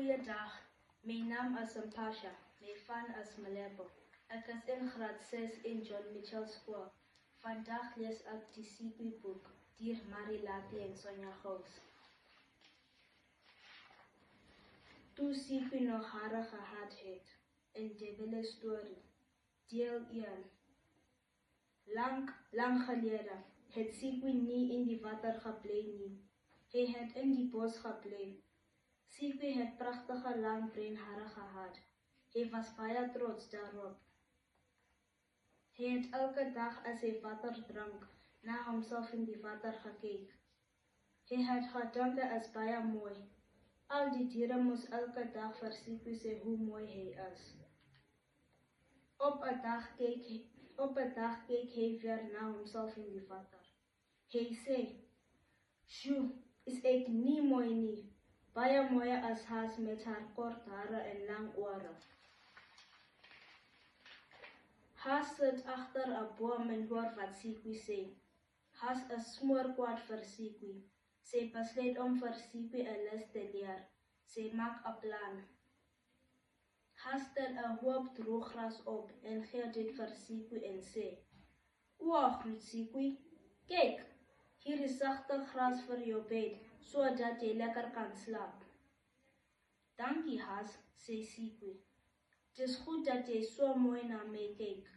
Goeiedag, my naam is Mpasha, my van is Malebo. Ek is in graad 6 in John Mitchell School. Vandag lees ek die Sikwi boek, deur Marilati en Sonja Gous. Toe Sikwi nog hare gehad het, in Debele story, deel 1. Lang gelede het Sikwi nie in die water gebly nie. Hy het in die bos gebly. Sikwi het pragtige lang bruin hare gehad. Hy was baie trots daarop. Hy het elke dag as hy water drink, na homself in die water gekyk. Hy het gedink hy is baie mooi. Al die diere moes elke dag vir Sikwi sê hoe mooi hy is. Op 'n dag kyk hy weer na homself in die water. Hy sê, "Sjoe, is ek nie mooi nie? Baie mooier as Haas met haar kort hare en lang ore." Haas sit agter 'n boom en hoor wat Sikwi sê. Haas is smoorkwaad vir Sikwi. Sy besluit om vir Sikwi 'n les te leer. Sy maak 'n plan. Haas stel 'n hoop droog gras op en gee dit vir Sikwi en sê, "O, groet Sikwi, kyk, hier is sagte gras vir jou bed, sodat jy lekker kan slaap." "Dankie, Haas," sê Sikwi. "Dis goed dat jy so mooi na my kyk."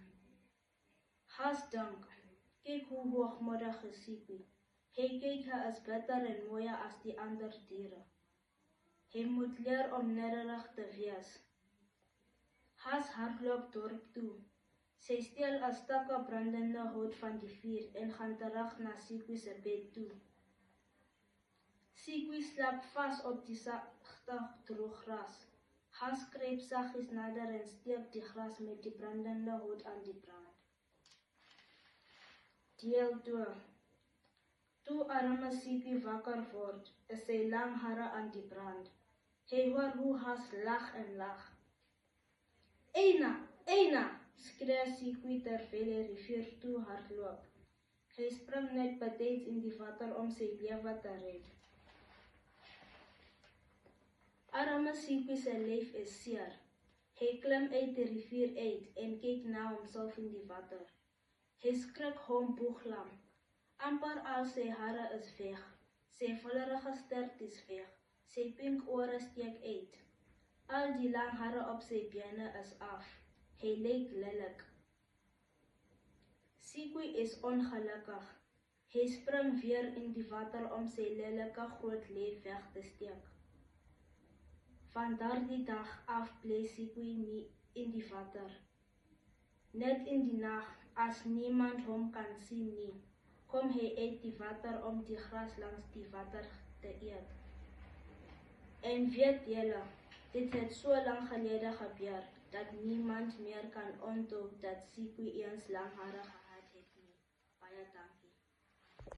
Haas dink, kyk hoe hoogmoedig is Sikwi. Hy kyk hy is beter en mooier as die ander diere. Hy moet leer om nederig te wees. Haas hardloop dorp toe. Sy steel 'n stukkie brandende hout van die vuur en gaan terug na Sikwi se bed toe. Sikwi slaap vas op die sagte droog gras. Haas kruip saggies nader en steek die gras met die brandende hout aan die brand. Deel 2. Toe arme Sikwi wakker word, is sy lang hare aan die brand. Hy hoor hoe Haas lag en lag. Eina, skree Sikwi terwyl hy rivier toe hardloop. Hy spring net betyds in die water om sy lewe te red. Arme Sikwi se lyf is seer. Hy klim uit die rivier uit en kyk na homself in die water. Hy skrik hom boeglam. Amper al sy hare is weg. Sy vollerige stert is weg. Sy pink ore steek uit. Al die lang hare op sy bene is af. Hy lyk lelik. Sikwi is ongelukkig. Hy spring weer in die water om sy lelike groot lyf weg te steek. Van daardie dag af bly Sikwi nie in die water. Net in die nag, as niemand hom kan sien nie, kom hy uit die water om die gras langs die water te eet. En weet julle, dit het so lang gelede gebeur, dat niemand meer kan onthou dat Sikwi eens lang hare gehad het nie. Baie dankie.